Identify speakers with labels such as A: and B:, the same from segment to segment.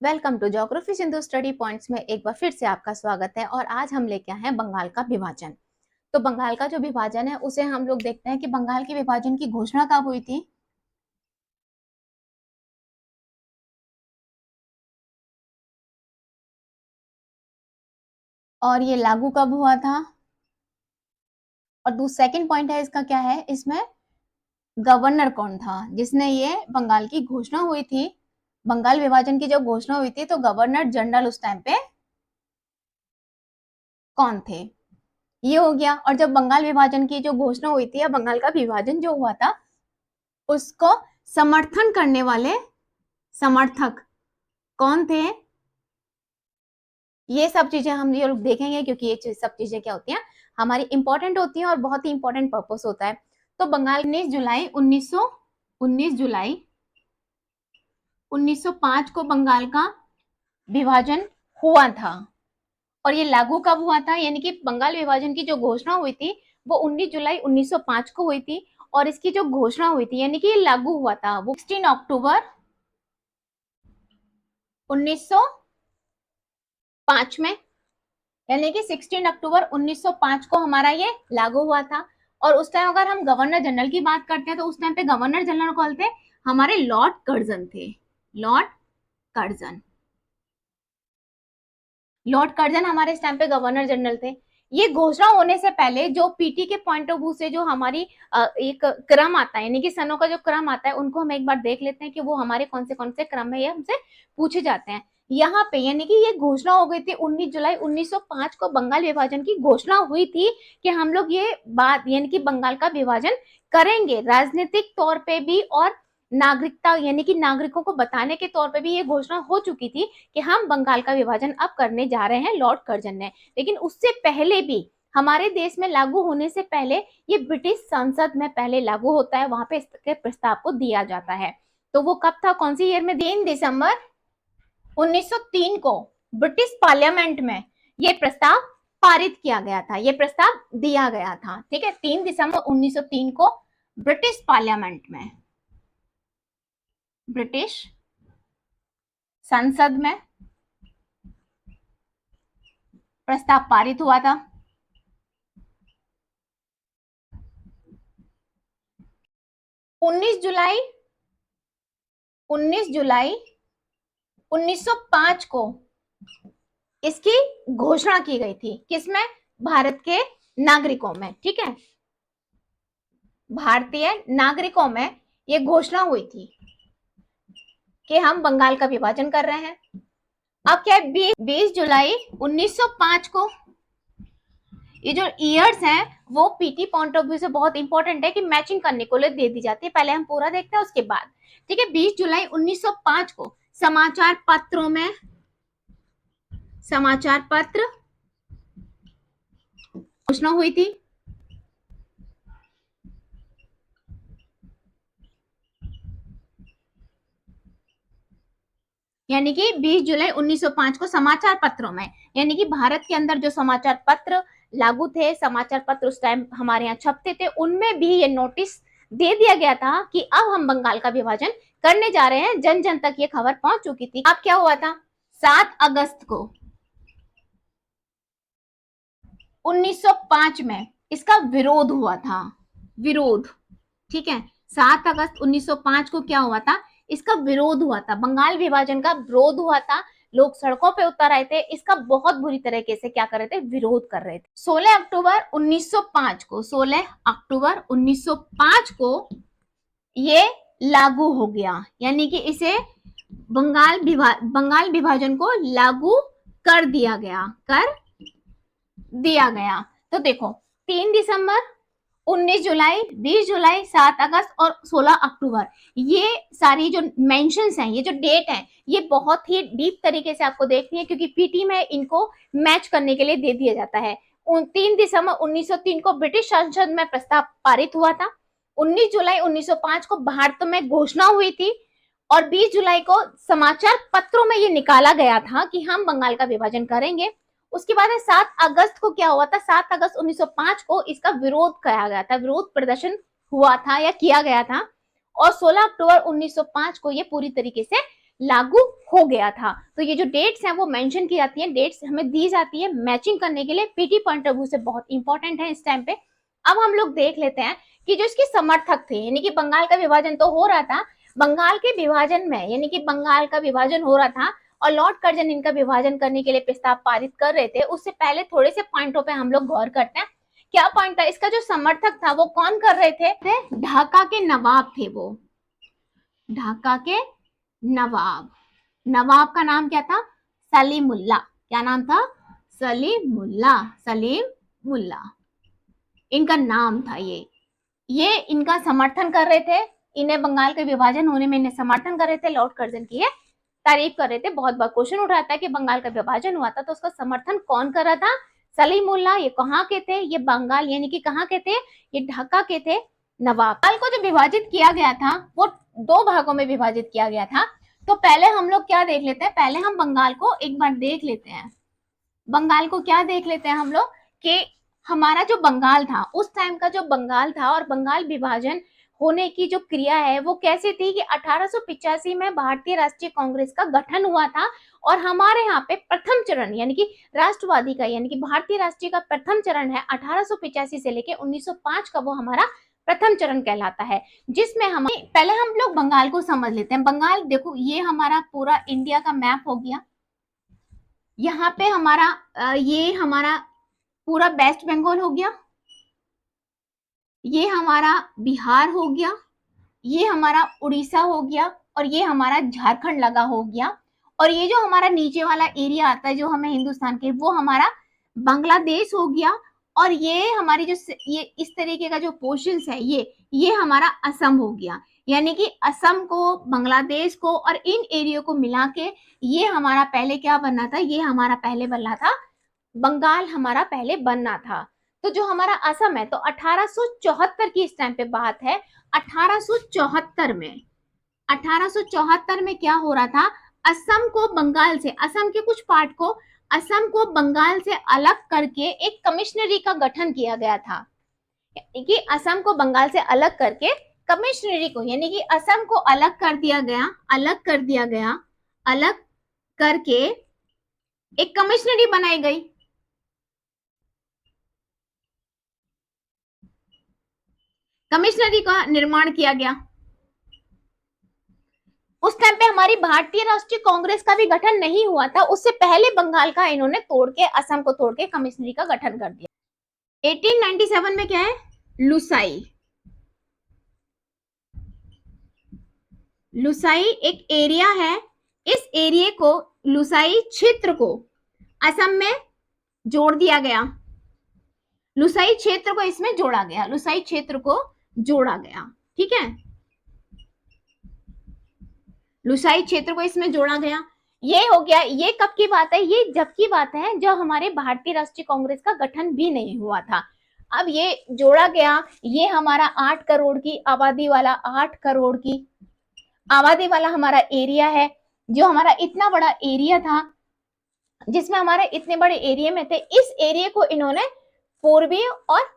A: Welcome to geography Sindhu study points में एक बार फिर से आपका स्वागत है। और आज हम लेके आए हैं बंगाल का विभाजन। तो बंगाल का जो विभाजन है उसे हम लोग देखते हैं कि बंगाल के विभाजन की घोषणा कब हुई थी। और ये लागू कब हुआ था। और सेकंड पॉइंट है इसका क्या है, इसमें गवर्नर कौन था जिसने ये बंगाल की घोषणा हुई थी। बंगाल विभाजन की जब घोषणा हुई थी तो गवर्नर जनरल उस टाइम पे कौन थे, ये हो गया। और जब बंगाल विभाजन की जो घोषणा हुई थी या बंगाल का विभाजन जो हुआ था उसको समर्थन करने वाले समर्थक कौन थे, ये सब चीजें हम ये लोग देखेंगे क्योंकि ये सब चीजें क्या होती हैं हमारी इंपॉर्टेंट होती हैं और बहुत ही इंपॉर्टेंट पर्पस होता है। तो बंगाल 19 जुलाई 1905 को बंगाल का विभाजन हुआ था। और ये लागू कब हुआ था, यानी कि बंगाल विभाजन की जो घोषणा हुई थी वो 19 जुलाई 1905 को हुई थी। और इसकी जो घोषणा हुई थी यानी कि ये लागू हुआ था वो 16 अक्टूबर 1905 में, यानी कि 16 अक्टूबर 1905 को हमारा ये लागू हुआ था। और उस टाइम अगर हम गवर्नर जनरल की बात करते हैं तो उस टाइम पे गवर्नर जनरल कौन थे, हमारे लॉर्ड कर्जन थे। लॉर्ड कर्जन, लॉर्ड कर्जन हमारे इस टाइम पे गवर्नर जनरल थे। ये घोषणा होने से पहले जो पीटी के पॉइंट ऑफ व्यू से जो हमारी एक क्रम आता है यानी कि सनों का जो क्रम आता है उनको हम एक बार देख लेते हैं कि वो हमारे कौन से क्रम है, ये हमसे पूछे जाते हैं। यहाँ पे यानी कि ये घोषणा हो गई थी 19 जुलाई 1905 को बंगाल विभाजन की घोषणा हुई थी कि हम लोग ये बात यानी कि बंगाल का विभाजन करेंगे, राजनीतिक तौर पे भी और नागरिकता यानी कि नागरिकों को बताने के तौर पे भी ये घोषणा हो चुकी थी कि हम बंगाल का विभाजन अब करने जा रहे हैं लॉर्ड कर्जन ने। लेकिन उससे पहले भी हमारे देश में लागू होने से पहले ये ब्रिटिश संसद में पहले लागू होता है, वहां पे इसके प्रस्ताव को दिया जाता है। तो वो कब था, कौन सी ईयर में, 3 दिसंबर 1903 को ब्रिटिश पार्लियामेंट में ये प्रस्ताव पारित किया गया था, ये प्रस्ताव दिया गया था। ठीक है, 3 दिसंबर 1903 को ब्रिटिश पार्लियामेंट में, ब्रिटिश संसद में प्रस्ताव पारित हुआ था। 19 जुलाई 19 जुलाई 1905 को इसकी घोषणा की गई थी, किसमें, भारत के नागरिकों में। ठीक है, भारतीय नागरिकों में ये घोषणा हुई थी कि हम बंगाल का विभाजन कर रहे हैं। अब क्या है, 20 जुलाई 1905 को ये जो ईयर्स हैं वो पीटी पॉइंट ऑफ व्यू से बहुत इंपॉर्टेंट है कि मैचिंग करने को दे दी जाती है, पहले हम पूरा देखते हैं उसके बाद। ठीक है, 20 जुलाई 1905 को समाचार पत्रों में, समाचार पत्र घोषणा हुई थी। यानी कि 20 जुलाई 1905 को समाचार पत्रों में, यानी कि भारत के अंदर जो समाचार पत्र लागू थे, समाचार पत्र उस टाइम हमारे यहाँ छपते थे, उनमें भी ये नोटिस दे दिया गया था कि अब हम बंगाल का विभाजन करने जा रहे हैं। जन जन तक ये खबर पहुंच चुकी थी। अब क्या हुआ था, 7 अगस्त को 1905 में इसका विरोध हुआ था, विरोध। ठीक है, 7 अगस्त 1905 को क्या हुआ था, इसका विरोध हुआ था, बंगाल विभाजन का विरोध हुआ था। लोग सड़कों पे उतर आए थे, इसका बहुत बुरी तरीके से क्या कर रहे थे, विरोध कर रहे थे। 16 अक्टूबर 1905 को, 16 अक्टूबर 1905 को ये लागू हो गया, यानी कि इसे बंगाल विभाजन को लागू कर दिया गया, कर दिया गया। तो देखो, 3 दिसंबर, 19 जुलाई, 20 जुलाई, 7 अगस्त और 16 अक्टूबर, ये सारी जो मेंशंस हैं, ये जो डेट है, ये बहुत ही डीप तरीके से आपको देखनी है क्योंकि पीटी में इनको मैच करने के लिए दे दिया जाता है। 3 दिसंबर 1903 को ब्रिटिश संसद में प्रस्ताव पारित हुआ था। 19 जुलाई 1905 को भारत में घोषणा हुई थी और 20 जुलाई को समाचार पत्रों में ये निकाला गया था कि हम बंगाल का विभाजन करेंगे। उसके बाद 7 अगस्त को क्या हुआ था, 7 अगस्त 1905 को इसका विरोध किया गया था, विरोध प्रदर्शन हुआ था या किया गया था। और 16 अक्टूबर 1905 को ये पूरी तरीके से लागू हो गया था। तो ये जो डेट्स हैं वो मेंशन की जाती हैं, डेट्स हमें दी जाती है मैचिंग करने के लिए, पीटी पॉइंट ऑफ व्यू से बहुत इंपॉर्टेंट है इस टाइम पे। अब हम लोग देख लेते हैं कि जो इसके समर्थक थे, यानी कि बंगाल का विभाजन तो हो रहा था, बंगाल के विभाजन में यानी कि बंगाल का विभाजन हो रहा था और लॉर्ड कर्जन इनका विभाजन करने के लिए प्रस्ताव पारित कर रहे थे, उससे पहले थोड़े से पॉइंटों पे हम लोग गौर करते हैं। क्या पॉइंट था इसका? जो समर्थक था वो कौन कर रहे थे? ढाका के नवाब थे वो, ढाका के नवाब। नवाब का नाम क्या था? सलीमुल्ला। क्या नाम था? सलीमुल्ला, सलीमुल्ला इनका नाम था। ये इनका समर्थन कर रहे थे, इन्हें बंगाल के विभाजन होने में इन्हें समर्थन कर रहे थे, लॉर्ड कर्जन की ये तारीफ कर रहे थे। बहुत बार क्वेश्चन उठाता है कि बंगाल का विभाजन हुआ था तो उसका समर्थन कौन कर रहा था? सलीमुल्ला। ये कहाँ के थे? ये बंगाल यानी कि कहाँ के थे? ये ढाका के थे नवाब। बंगाल को जो विभाजित किया गया था वो दो भागों में विभाजित किया गया था। तो पहले हम लोग क्या देख लेते हैं, पहले हम बंगाल को एक बार देख लेते हैं। बंगाल को क्या देख लेते हैं हम लोग कि हमारा जो बंगाल था, उस टाइम का जो बंगाल था और बंगाल विभाजन होने की जो क्रिया है वो कैसे थी कि 1885 में भारतीय राष्ट्रीय कांग्रेस का गठन हुआ था और हमारे यहाँ पे प्रथम चरण यानी कि राष्ट्रवादी का यानी कि भारतीय राष्ट्रीय का प्रथम चरण है 1885 से लेके 1905 का, वो हमारा प्रथम चरण कहलाता है, जिसमें हम पहले हम लोग बंगाल को समझ लेते हैं। बंगाल देखो, ये हमारा पूरा इंडिया का मैप हो गया। यहाँ पे हमारा ये हमारा पूरा वेस्ट बंगाल हो गया, ये हमारा बिहार हो गया, ये हमारा उड़ीसा हो गया और ये हमारा झारखंड लगा हो गया। और ये जो हमारा नीचे वाला एरिया आता है जो हमें हिंदुस्तान के, वो हमारा बांग्लादेश हो गया। और ये हमारी जो ये इस तरीके का जो पोर्शन है ये हमारा असम हो गया। यानी कि असम को, बांग्लादेश को और इन एरिया को मिला के ये हमारा पहले क्या बनना था? ये हमारा पहले बनना था बंगाल, हमारा पहले बनना था। तो जो हमारा असम है, तो 1874 की इस टाइम पे बात है। 1874 में 1874 में क्या हो रहा था? असम को बंगाल से, असम के कुछ पार्ट को, असम को बंगाल से अलग करके एक कमिश्नरी का गठन किया गया था। कि असम को बंगाल से अलग करके कमिश्नरी को, यानी कि असम को अलग कर दिया गया, अलग कर दिया गया, अलग करके एक कमिश्नरी बनाई गई। कमिश्नरी का निर्माण किया गया। उस टाइम पे हमारी भारतीय राष्ट्रीय कांग्रेस का भी गठन नहीं हुआ था, उससे पहले बंगाल का इन्होंने तोड़ के, असम को तोड़ के कमिश्नरी का गठन कर दिया। 1897 में क्या है? लुसाई। लुसाई एक एरिया है, इस एरिया को, लुसाई क्षेत्र को असम में जोड़ दिया गया। लुसाई क्षेत्र को इसमें जोड़ा गया, लुसाई क्षेत्र को जोड़ा गया। ठीक है, लुसाई क्षेत्र को इसमें जोड़ा गया। ये हो गया। ये कब की बात है? ये जब की बात है जब हमारे भारतीय राष्ट्रीय कांग्रेस का गठन भी नहीं हुआ था। अब ये जोड़ा गया। ये हमारा 8 करोड़ की आबादी वाला, 8 करोड़ की आबादी वाला हमारा एरिया है। जो हमारा इतना बड़ा एरिया था, जिसमें हमारे इतने बड़े एरिया में थे, इस एरिया को इन्होंने पूर्वीय और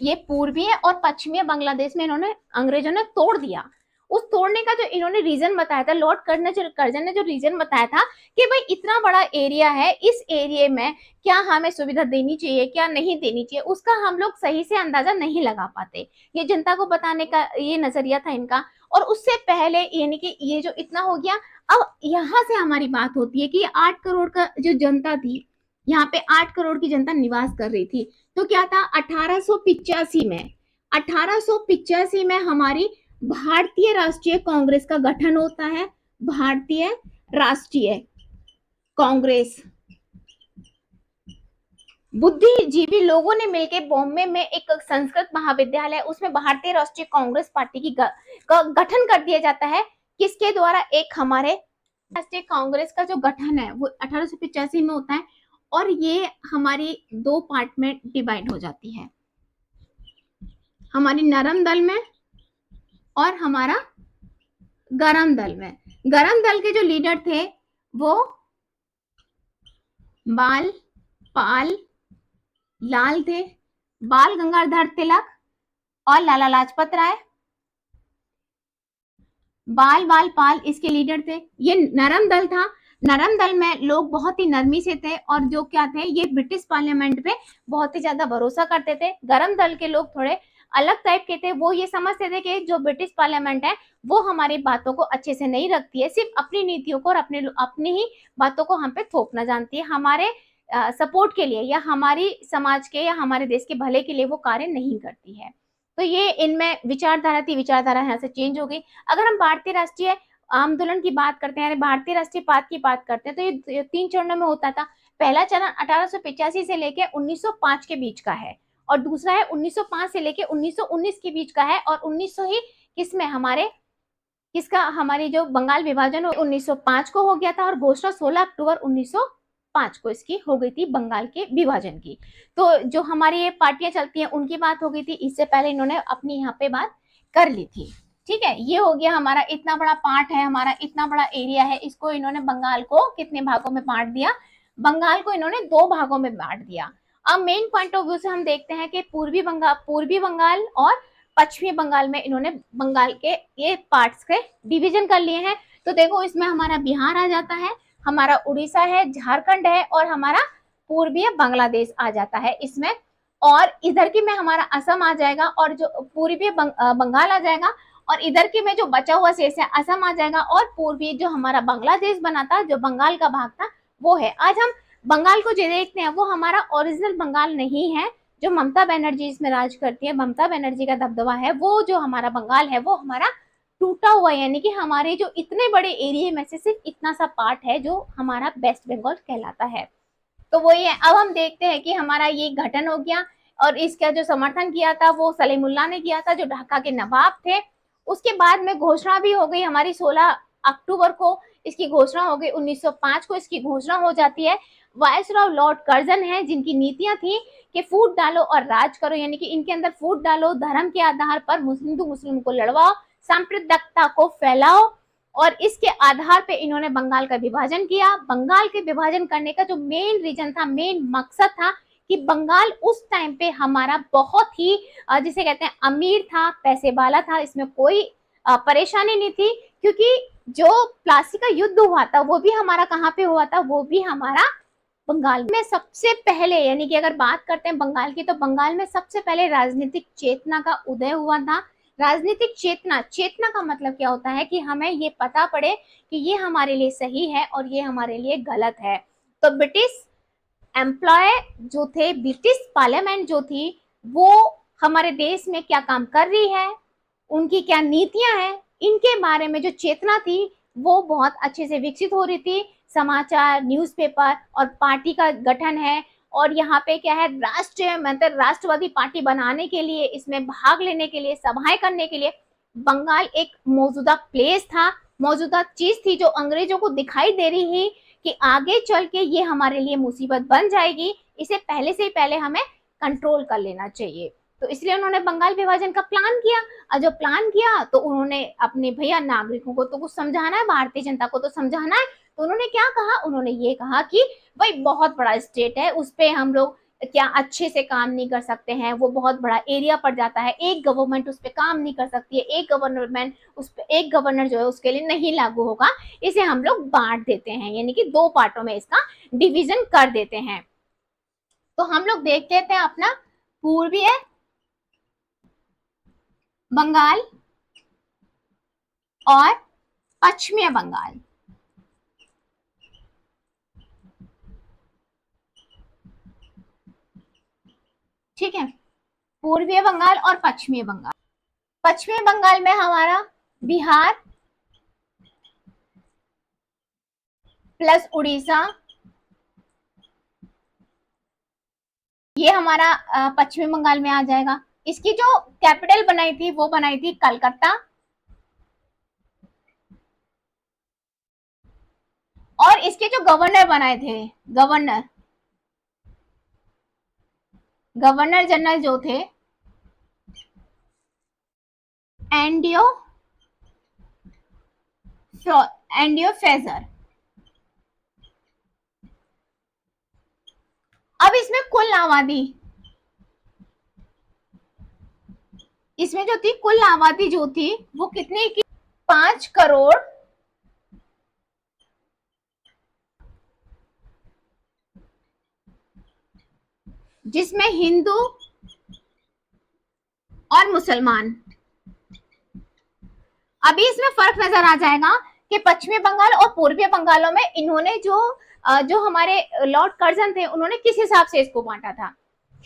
A: ये पूर्वीय और पश्चिमी बांग्लादेश में इन्होंने, अंग्रेजों ने तोड़ दिया। उस तोड़ने का जो इन्होंने रीजन बताया था, लॉर्ड कर्जन ने जो रीजन बताया था कि भाई इतना बड़ा एरिया है, इस एरिया में क्या हमें सुविधा देनी चाहिए, क्या नहीं देनी चाहिए, उसका हम लोग सही से अंदाजा नहीं लगा पाते। ये जनता को बताने का ये नजरिया था इनका। और उससे पहले यानी कि ये जो इतना हो गया, अब यहाँ से हमारी बात होती है कि 8 करोड़ का जो जनता थी, यहाँ पे 8 करोड़ की जनता निवास कर रही थी। तो क्या था? 1885 में, 1885 में हमारी भारतीय राष्ट्रीय कांग्रेस का गठन होता है। भारतीय राष्ट्रीय कांग्रेस, बुद्धिजीवी लोगों ने मिलकर बॉम्बे में एक संस्कृत महाविद्यालय, उसमें भारतीय राष्ट्रीय कांग्रेस पार्टी की का गठन कर दिया जाता है। किसके द्वारा? एक हमारे राष्ट्रीय कांग्रेस का जो गठन है वो 1885 में होता है और ये हमारी दो पार्ट में डिवाइड हो जाती है, हमारी नरम दल में और हमारा गरम दल में। गरम दल के जो लीडर थे वो बाल पाल लाल थे, बाल गंगाधर तिलक और लाला लाजपत राय। बाल बाल पाल इसके लीडर थे। ये नरम दल था, नरम दल में लोग बहुत ही नरमी से थे और जो क्या थे, ये ब्रिटिश पार्लियामेंट पे बहुत ही ज्यादा भरोसा करते थे। गरम दल के लोग थोड़े अलग टाइप के थे, वो ये समझते थे कि जो ब्रिटिश पार्लियामेंट है वो हमारी बातों को अच्छे से नहीं रखती है, सिर्फ अपनी नीतियों को और अपनी ही बातों को हम पे थोपना जानती है, हमारे सपोर्ट के लिए या हमारी समाज के या हमारे देश के भले के लिए वो कार्य नहीं करती है। तो ये इनमें विचारधारा थी, विचारधारा यहाँ से चेंज हो गई। अगर हम भारतीय राष्ट्रीय आंदोलन की बात करते हैं, भारतीय राष्ट्रीय पात की बात करते हैं, तो ये 3 चरणों में होता था। पहला चरण 1885 से लेके 1905 के बीच का है और दूसरा है 1905 से लेके 1919 के बीच का है और 1900 ही किसमें हमारे किसका हमारी जो बंगाल विभाजन 1905 को हो गया था और घोषणा 16 अक्टूबर 1905 को इसकी हो गई थी बंगाल के विभाजन की। तो जो हमारी ये पार्टियां चलती हैं उनकी बात हो गई थी, इससे पहले इन्होंने अपनी यहाँ पे बात कर ली थी। ठीक है, ये हो गया हमारा इतना बड़ा पार्ट है, हमारा इतना बड़ा एरिया है, इसको इन्होंने बंगाल को कितने भागों में बांट दिया, बंगाल को इन्होंने 2 भागों में बांट दिया। अब मेन पॉइंट ऑफ व्यू से हम देखते हैं कि पूर्वी बंगाल और पश्चिमी बंगाल में इन्होंने बंगाल के ये पार्ट्स के डिवीजन कर लिए हैं। तो देखो इसमें हमारा बिहार आ जाता है, हमारा उड़ीसा है, झारखंड है और हमारा पूर्वीय बांग्लादेश आ जाता है इसमें, और इधर की में हमारा असम आ जाएगा और जो पूर्वी बंगाल आ जाएगा और इधर की में जो बचा हुआ शेष है असम आ जाएगा और पूर्वी जो हमारा बांग्लादेश बना था, जो बंगाल का भाग था वो है। आज हम बंगाल को जो देखते हैं वो हमारा ओरिजिनल बंगाल नहीं है, जो ममता बनर्जी इसमें राज करती है, ममता बनर्जी का दबदबा है, वो जो हमारा बंगाल है वो हमारा टूटा हुआ है, यानी कि हमारे जो इतने बड़े एरिया में से सिर्फ इतना सा पार्ट है जो हमारा वेस्ट बंगाल कहलाता है। तो वही है। अब हम देखते हैं कि हमारा ये गठन हो गया और इसका जो समर्थन किया था वो सलीमुल्लाह ने किया था, जो ढाका के नवाब थे। उसके बाद में घोषणा भी हो गई हमारी 16 अक्टूबर को इसकी घोषणा हो गई, 1905 को इसकी घोषणा हो जाती है। वायसराय लॉर्ड कर्जन है जिनकी नीतियां थी कि फूट डालो और राज करो, यानी कि इनके अंदर फूट डालो, धर्म के आधार पर हिंदू मुस्लिम को लड़वाओ, सांप्रदायिकता को फैलाओ, और इसके आधार पे इन्होंने बंगाल का विभाजन किया। बंगाल के विभाजन करने का जो मेन रीजन था, मेन मकसद था कि बंगाल उस टाइम पे हमारा बहुत ही जिसे कहते हैं अमीर था, पैसे वाला था, इसमें कोई परेशानी नहीं थी, क्योंकि जो प्लासी का युद्ध हुआ था वो भी हमारा कहाँ पे हुआ था, वो भी हमारा बंगाल में सबसे पहले, यानी कि अगर बात करते हैं बंगाल की, तो बंगाल में सबसे पहले राजनीतिक चेतना का उदय हुआ था। राजनीतिक चेतना, चेतना का मतलब क्या होता है कि हमें ये पता पड़े कि ये हमारे लिए सही है और ये हमारे लिए गलत है। तो ब्रिटिश एम्प्लॉय जो थे, ब्रिटिश पार्लियामेंट जो थी, वो हमारे देश में क्या काम कर रही है, उनकी क्या नीतियां हैं, इनके बारे में जो चेतना थी वो बहुत अच्छे से विकसित हो रही थी। समाचार, न्यूज़पेपर और पार्टी का गठन है, और यहाँ पे क्या है, राष्ट्रीय मतलब राष्ट्रवादी पार्टी बनाने के लिए, इसमें भाग लेने के लिए, सभाएं करने के लिए बंगाल एक मौजूदा प्लेस था, मौजूदा चीज थी जो अंग्रेजों को दिखाई दे रही है कि आगे चल के ये हमारे लिए मुसीबत बन जाएगी, इसे पहले से ही पहले हमें कंट्रोल कर लेना चाहिए। तो इसलिए उन्होंने बंगाल विभाजन का प्लान किया, और जब प्लान किया तो उन्होंने अपने भैया नागरिकों को तो कुछ समझाना है, भारतीय जनता को तो समझाना है, तो उन्होंने क्या कहा, उन्होंने ये कहा कि भाई बहुत बड़ा स्टेट है, उस पर हम लोग क्या अच्छे से काम नहीं कर सकते हैं, वो बहुत बड़ा एरिया पड़ जाता है, एक गवर्नमेंट उस पर काम नहीं कर सकती है, एक गवर्नमेंट उस पर, एक गवर्नर जो है उसके लिए नहीं लागू होगा, इसे हम लोग बांट देते हैं, यानी कि 2 पार्टों में इसका डिवीजन कर देते हैं। तो हम लोग देख लेते हैं अपना पूर्वीय बंगाल और पश्चिमी बंगाल। ठीक है, पूर्वीय बंगाल और पश्चिमी बंगाल। पश्चिमी बंगाल में हमारा बिहार प्लस उड़ीसा, ये हमारा पश्चिमी बंगाल में आ जाएगा। इसकी जो कैपिटल बनाई थी वो बनाई थी कलकत्ता, और इसके जो गवर्नर बनाए थे, गवर्नर गवर्नर जनरल जो थे एंडियो एंडियो फेजर। अब इसमें कुल आबादी, इसमें जो थी कुल आबादी जो थी वो कितनी की, 5 करोड़ जिसमें हिंदू और मुसलमान। अभी इसमें फर्क नजर आ जाएगा कि पश्चिमी बंगाल और पूर्वी बंगालों में इन्होंने जो हमारे लॉर्ड कर्जन थे उन्होंने किस हिसाब से इसको बांटा था,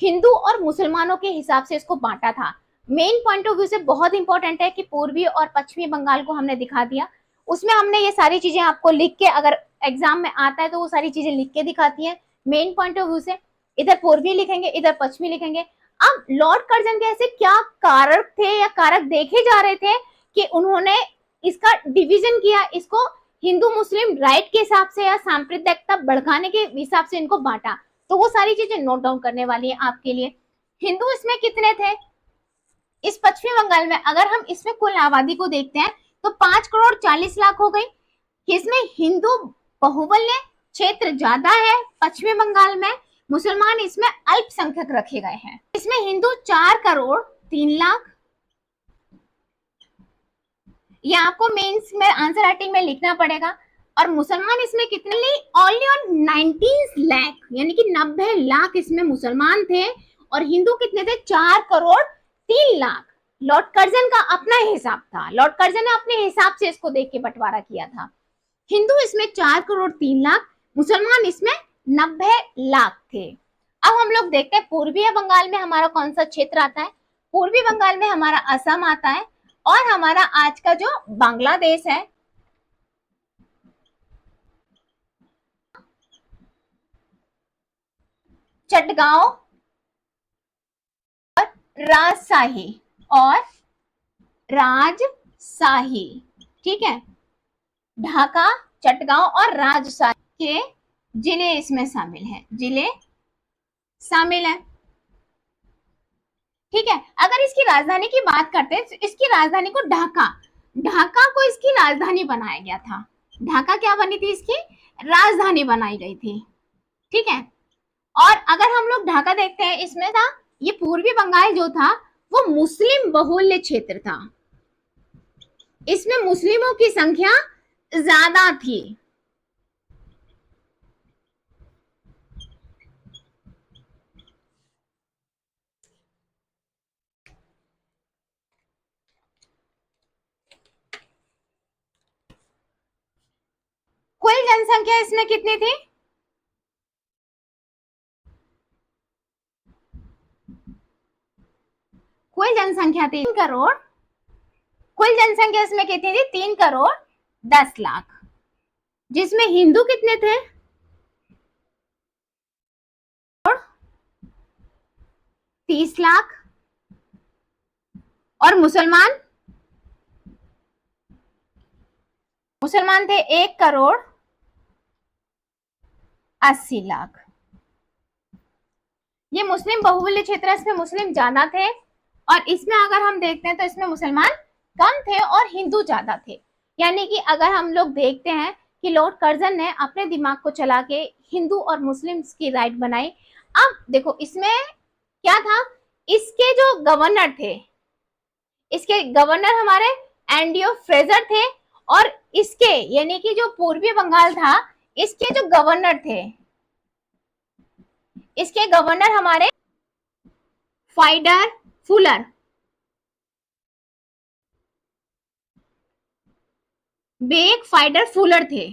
A: हिंदू और मुसलमानों के हिसाब से इसको बांटा था। मेन पॉइंट ऑफ व्यू से बहुत इंपॉर्टेंट है कि पूर्वी और पश्चिमी बंगाल को हमने दिखा दिया। उसमें हमने ये सारी चीजें आपको लिख के, अगर एग्जाम में आता है तो वो सारी चीजें लिख के दिखाती है मेन पॉइंट ऑफ व्यू से। इधर पूर्वी लिखेंगे, इधर पश्चिमी लिखेंगे। अब लॉर्ड कर्जन के ऐसे क्या कारक थे या कारक देखे जा रहे थे कि उन्होंने इसका डिवीजन किया, इसको हिंदू मुस्लिम राइट के हिसाब से या सांप्रदायिकता भड़काने के हिसाब से इनको बांटा। तो वो सारी चीजें नोट डाउन करने वाली है आपके लिए। हिंदू इसमें कितने थे इस पश्चिमी बंगाल में, अगर हम इसमें कुल आबादी को देखते हैं तो 5 करोड़ 40 लाख हो गई। इसमें हिंदू बहुबल्य क्षेत्र ज्यादा है पश्चिमी बंगाल में, मुसलमान इसमें अल्पसंख्यक रखे गए हैं। इसमें हिंदू 4 करोड़ 3 लाख, ये आपको मेंस में आंसर राइटिंग में लिखना पड़ेगा। और मुसलमान इसमें कितने, ओनली ऑन 19 लाख, यानी कि 90 लाख इसमें मुसलमान थे। और हिंदू कितने थे, 4 करोड़ 3 लाख। लॉर्ड कर्जन का अपना हिसाब था, लॉर्ड कर्जन ने अपने हिसाब से इसको देख के बंटवारा किया था। हिंदू इसमें 4 करोड़ 3 लाख, मुसलमान इसमें 90 लाख थे। अब हम लोग देखते हैं पूर्वी बंगाल में हमारा कौन सा क्षेत्र आता है। पूर्वी बंगाल में हमारा असम आता है और हमारा आज का जो बांग्लादेश है, चटगांव और राजशाही, ठीक है, ढाका, चटगांव और राजशाही के जिले इसमें शामिल हैं, जिले शामिल है, ठीक है। अगर इसकी राजधानी की बात करते हैं तो इसकी राजधानी को ढाका को इसकी राजधानी बनाया गया था। ढाका क्या बनी थी, इसकी राजधानी बनाई गई थी, ठीक है। और अगर हम लोग ढाका देखते हैं, इसमें था ये पूर्वी बंगाल जो था वो मुस्लिम बहुल्य क्षेत्र था, इसमें मुस्लिमों की संख्या ज्यादा थी। कुल जनसंख्या इसमें कितनी थी, कुल जनसंख्या थी 3 करोड़, कुल जनसंख्या इसमें कितनी थी, 3 करोड़ 10 लाख, जिसमें हिंदू कितने थे, 30 लाख, और मुसलमान थे 1 करोड़ 80 लाख। ये मुस्लिम बहुबल्य क्षेत्र है, इसमें मुस्लिम ज्यादा थे। और इसमें अगर हम देखते हैं तो इसमें मुसलमान कम थे और हिंदू ज्यादा थे। यानी कि अगर हम लोग देखते हैं कि लॉर्ड कर्जन ने अपने दिमाग को चला के हिंदू और मुस्लिम्स की राइट बनाई। अब देखो इसमें क्या था, इसके जो गवर्नर थे, इसके गवर्नर हमारे एंडियो फ्रेजर थे, और इसके यानी कि जो पूर्वी बंगाल था इसके जो गवर्नर थे, इसके गवर्नर हमारे फाइडर फुलर, बेक फाइडर फुलर थे।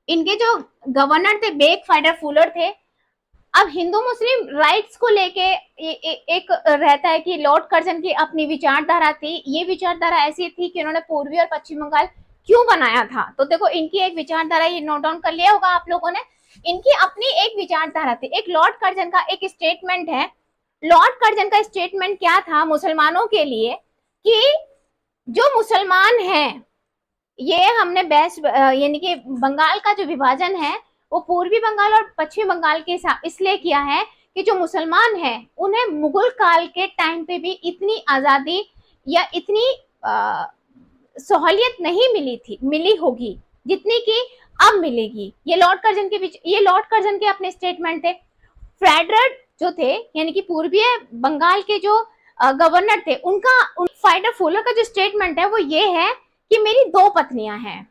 A: इनके जो गवर्नर थे बेक फाइडर फुलर थे। अब हिंदू मुस्लिम राइट्स को लेके एक रहता है कि लॉर्ड कर्जन की अपनी विचारधारा थी। ये विचारधारा ऐसी थी कि उन्होंने पूर्वी और पश्चिम बंगाल क्यों बनाया था। तो देखो इनकी एक विचारधारा, ये नोट डाउन कर लिया होगा आप लोगों ने, इनकी अपनी एक विचारधारा थी। एक लॉर्ड कर्जन का एक स्टेटमेंट है, लॉर्ड कर्जन का स्टेटमेंट क्या था मुसलमानों के लिए कि जो मुसलमान हैं, ये हमने बेस्ट यानी कि बंगाल का जो विभाजन है वो पूर्वी बंगाल और पश्चिमी बंगाल के साथ इसलिए किया है कि जो मुसलमान हैं उन्हें मुगल काल के टाइम पे भी इतनी आजादी या इतनी सहूलियत नहीं मिली होगी जितनी कि अब मिलेगी। ये लॉर्ड कर्जन के अपने स्टेटमेंट थे। फ्रेडरड जो थे यानी कि पूर्वी बंगाल के जो गवर्नर थे, उनका फाइडर फुलर का जो स्टेटमेंट है वो ये है कि मेरी दो पत्नियां हैं,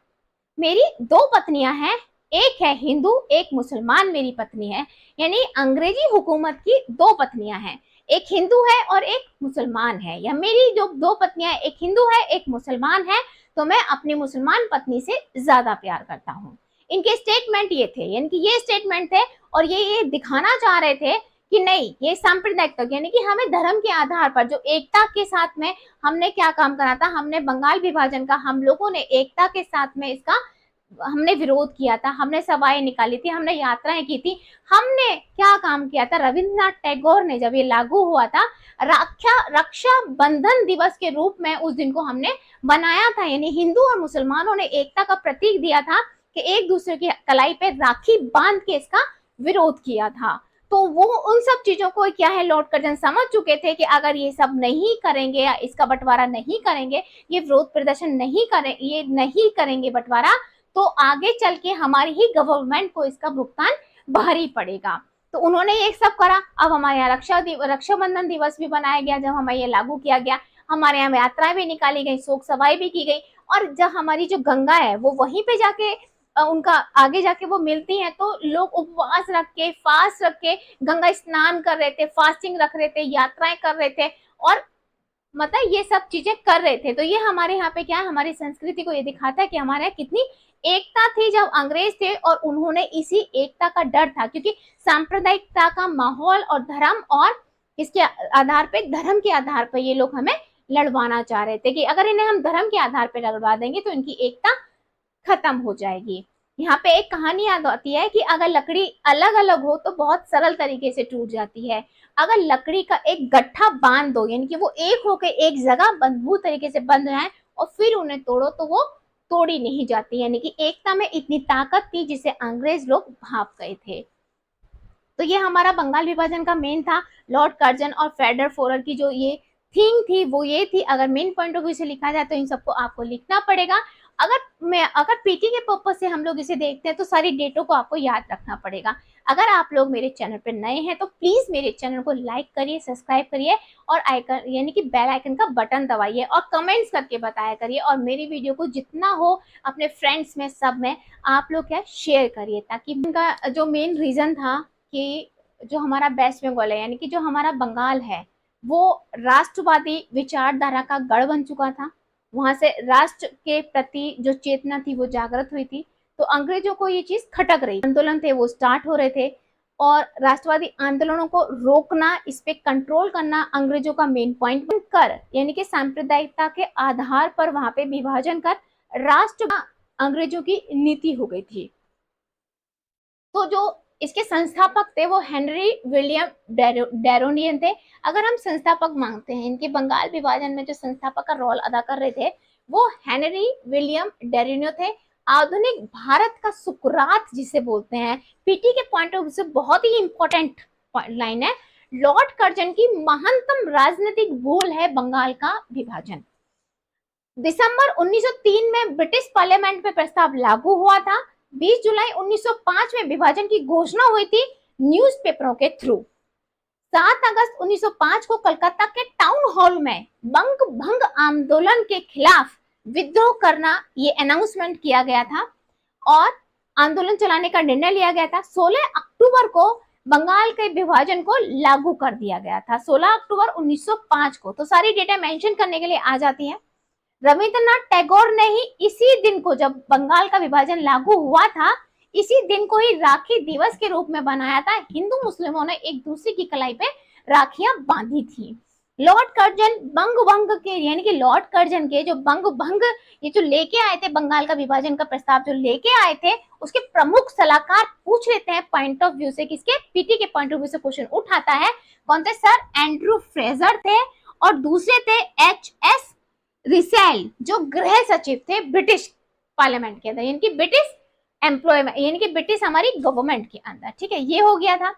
A: मेरी दो पत्नियां हैं, एक है हिंदू एक मुसलमान मेरी पत्नी है। यानी अंग्रेजी हुकूमत की दो पत्नियां हैं, एक हिंदू है और एक मुसलमान है, या मेरी जो दो पत्नियां हैं, एक हिंदू है एक मुसलमान है, तो मैं अपनी मुसलमान पत्नी से ज्यादा प्यार करता हूँ। इनके स्टेटमेंट ये थे, यानी कि ये स्टेटमेंट थे, और ये दिखाना चाह रहे थे कि नहीं, ये सांप्रदायिकता, यानी कि हमें धर्म के आधार पर जो एकता के साथ में हमने क्या काम करा था, हमने बंगाल विभाजन का, हम लोगों ने एकता के साथ में इसका हमने विरोध किया था, हमने सभाएं निकाली थी, हमने यात्राएं की थी, हमने क्या काम किया था। रविंद्रनाथ टैगोर ने जब ये लागू हुआ था, रक्षा बंधन दिवस के रूप में उस दिन को हमने बनाया था, यानी हिंदू और मुसलमानों ने एकता का प्रतीक दिया था कि एक दूसरे की कलाई पे राखी बांध के इसका विरोध किया था। तो वो उन सब चीजों को क्या है, लॉर्ड कर्जन समझ चुके थे कि अगर ये सब नहीं करेंगे या इसका बंटवारा नहीं करेंगे, ये विरोध प्रदर्शन नहीं करें, ये नहीं करेंगे बंटवारा, तो आगे चल के हमारी ही गवर्नमेंट को इसका भुगतान भारी पड़ेगा। तो उन्होंने ये सब करा। अब हमारे यहाँ रक्षाबंधन दिवस भी बनाया गया, जब हमें ये लागू किया गया, हमारे यहाँ यात्राएं भी निकाली गई, शोक सभाएं भी की गई, और जब हमारी जो गंगा है वो वहीं पे जाके उनका आगे जाके वो मिलती है, तो लोग उपवास रख के, फास्ट रख के गंगा स्नान कर रहे थे, फास्टिंग रख रहे थे, यात्राएं कर रहे थे, और मतलब ये सब चीजें कर रहे थे। तो ये हमारे यहाँ पे क्या है, हमारी संस्कृति को ये दिखाता है कि हमारे यहाँ कितनी एकता थी जब अंग्रेज थे, और उन्होंने इसी एकता का डर था, क्योंकि सांप्रदायिकता का माहौल और धर्म, और इसके आधार पे, धर्म के आधार पर ये लोग हमें लड़वाना चाह रहे थे कि अगर इन्हें हम धर्म के आधार पर लड़वा देंगे तो इनकी एकता खत्म हो जाएगी। यहाँ पे एक कहानी याद आती है कि अगर लकड़ी अलग अलग हो तो बहुत सरल तरीके से टूट जाती है, अगर लकड़ी का एक गट्ठा बांध दो, यानी कि वो एक होके एक जगह मजबूत तरीके से बंध जाए और फिर उन्हें तोड़ो, तो वो तोड़ी नहीं जाती। यानी कि एकता में इतनी ताकत थी जिसे अंग्रेज लोग भाप गए थे। तो ये हमारा बंगाल विभाजन का मेन था। लॉर्ड कर्जन और फेडरल फोरर की जो ये थिंग थी वो ये थी, अगर मेन पॉइंट ऑफ व्यू से लिखा जाए तो इन सबको आपको लिखना पड़ेगा। अगर पीटी के पर्पज से हम लोग इसे देखते हैं तो सारी डेटों को आपको याद रखना पड़ेगा। अगर आप लोग मेरे चैनल पर नए हैं तो प्लीज मेरे चैनल को लाइक करिए, सब्सक्राइब करिए, और आइकन यानी कि बेल आइकन का बटन दबाइए, और कमेंट्स करके बताया करिए, और मेरी वीडियो को जितना हो अपने फ्रेंड्स में, सब में आप लोग क्या शेयर करिए, ताकि उनका जो मेन रीजन था कि जो हमारा वेस्ट बंगाल है, यानी कि जो हमारा बंगाल है, वो राष्ट्रवादी विचारधारा का गढ़ बन चुका था। वहां से राष्ट्र के प्रति जो चेतना थी वो जागृत हुई थी। तो अंग्रेजों को ये चीज खटक रही, आंदोलन थे वो स्टार्ट हो रहे थे, और राष्ट्रवादी आंदोलनों को रोकना, इस पे कंट्रोल करना अंग्रेजों का मेन पॉइंट कर, यानी कि सांप्रदायिकता के आधार पर वहां पे विभाजन कर राष्ट्र अंग्रेजों की नीति हो गई थी। तो जो इसके संस्थापक थे वो हेनरी विलियम डेरोनियन थे। अगर हम संस्थापक मांगते हैं, इनके बंगाल विभाजन में जो संस्थापक का रोल अदा कर रहे थे वो हेनरी विलियम डेरोनियो थे। आधुनिक भारत का सुकरात जिसे बोलते हैं, पीटी के पॉइंट ऑफ व्यू से बहुत ही इंपॉर्टेंट लाइन है। लॉर्ड कर्जन की महानतम राजनीतिक भूल है बंगाल का विभाजन। दिसंबर 1903 में ब्रिटिश पार्लियामेंट में प्रस्ताव लागू हुआ था। 20 जुलाई 1905 में विभाजन की घोषणा हुई थी न्यूज़पेपरों के थ्रू। 7 अगस्त 1905 को कलकत्ता के टाउन हॉल में बंग भंग आंदोलन के खिलाफ विद्रोह करना ये अनाउंसमेंट किया गया था, और आंदोलन चलाने का निर्णय लिया गया था। 16 अक्टूबर को बंगाल के विभाजन को लागू कर दिया गया था, 16 अक्टूबर 1905 को। तो सारी डेटा मेंशन करने के लिए आ जाती है। रविंद्रनाथ टैगोर ने ही इसी दिन को, जब बंगाल का विभाजन लागू हुआ था, इसी दिन को ही राखी दिवस के रूप में बनाया था। हिंदू मुस्लिमों ने एक दूसरे की कलाई पे राखियां बांधी थी। लॉर्ड कर्जन बंग भंग के, यानी कि लॉर्ड कर्जन के जो बंग भंग, ये जो लेके आए थे बंगाल का विभाजन का प्रस्ताव जो लेके आए थे, उसके प्रमुख सलाहकार पूछ लेते हैं पॉइंट ऑफ व्यू से, किसके, पीटी के पॉइंट ऑफ व्यू से क्वेश्चन उठाता है। कौन थे सर? एंड्रू फ्रेजर थे, और दूसरे थे एच.एस. रिसेल, जो गृह सचिव थे ब्रिटिश पार्लियामेंट के अंदर, यानी कि ब्रिटिश एम्प्लॉयमेंट, यानी कि ब्रिटिश हमारी गवर्नमेंट के अंदर। ठीक है, ये हो गया था।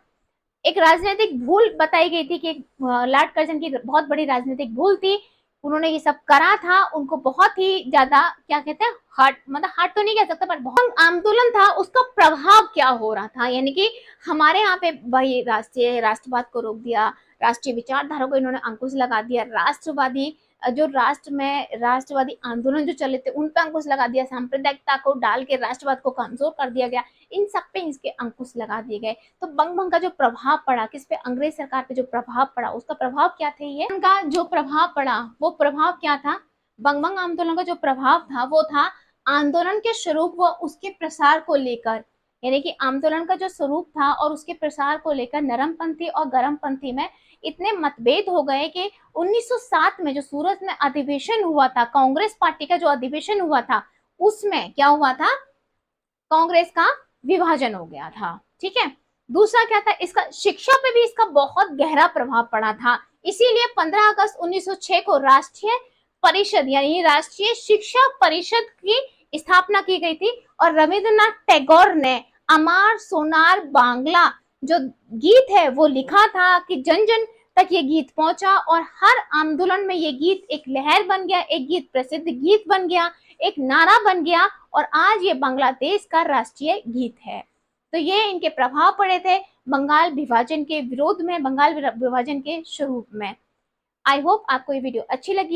A: एक राजनीतिक भूल बताई गई थी कि लॉर्ड कर्जन की बहुत बड़ी राजनीतिक भूल थी, उन्होंने ये सब करा था, उनको बहुत ही ज्यादा क्या कहते हैं, हार्ट, मतलब हार्ट तो नहीं कह सकता, पर बहुत आंदोलन था, उसका प्रभाव क्या हो रहा था। यानी कि हमारे यहाँ पे भाई राष्ट्रवाद को रोक दिया, राष्ट्रीय विचारधारा को इन्होंने अंकुश लगा दिया, राष्ट्रवादी जो राष्ट्र में राष्ट्रवादी आंदोलन जो चले थे उन पे अंकुश लगा दिया, सांप्रदायिकता को डाल के राष्ट्रवाद को कमजोर कर दिया गया, इन सब पे इसके अंकुश लगा दिए गए। तो बंग का जो प्रभाव पड़ा किस पे, अंग्रेज सरकार पे जो प्रभाव पड़ा, उसका प्रभाव क्या थे, ये उनका जो प्रभाव पड़ा वो प्रभाव क्या था, बंग आंदोलन का जो प्रभाव था वो था आंदोलन के स्वरूप व उसके प्रसार को लेकर, यानी कि आंदोलन का जो स्वरूप था और उसके प्रसार को लेकर नरमपंथी और गरमपंथी में इतने मतभेद हो गए कि 1907 में जो सूरत में अधिवेशन हुआ था, कांग्रेस पार्टी का जो अधिवेशन हुआ था, उसमें क्या हुआ था, कांग्रेस का विभाजन हो गया था। ठीक है, दूसरा क्या था, इसका शिक्षा पे भी इसका बहुत गहरा प्रभाव पड़ा था। इसीलिए 15 अगस्त 1906 को राष्ट्रीय परिषद यानी राष्ट्रीय शिक्षा परिषद की स्थापना की गई थी और रविंद्रनाथ टैगोर ने अमार सोनार बांग्ला जो गीत है वो लिखा था कि जन जन तक ये गीत पहुंचा और हर आंदोलन में ये गीत एक लहर बन गया, एक गीत प्रसिद्ध गीत बन गया, एक नारा बन गया और आज ये बांग्लादेश का राष्ट्रीय गीत है। तो ये इनके प्रभाव पड़े थे बंगाल विभाजन के विरोध में, बंगाल विभाजन के स्वरूप में। आई होप आपको ये वीडियो अच्छी लगी।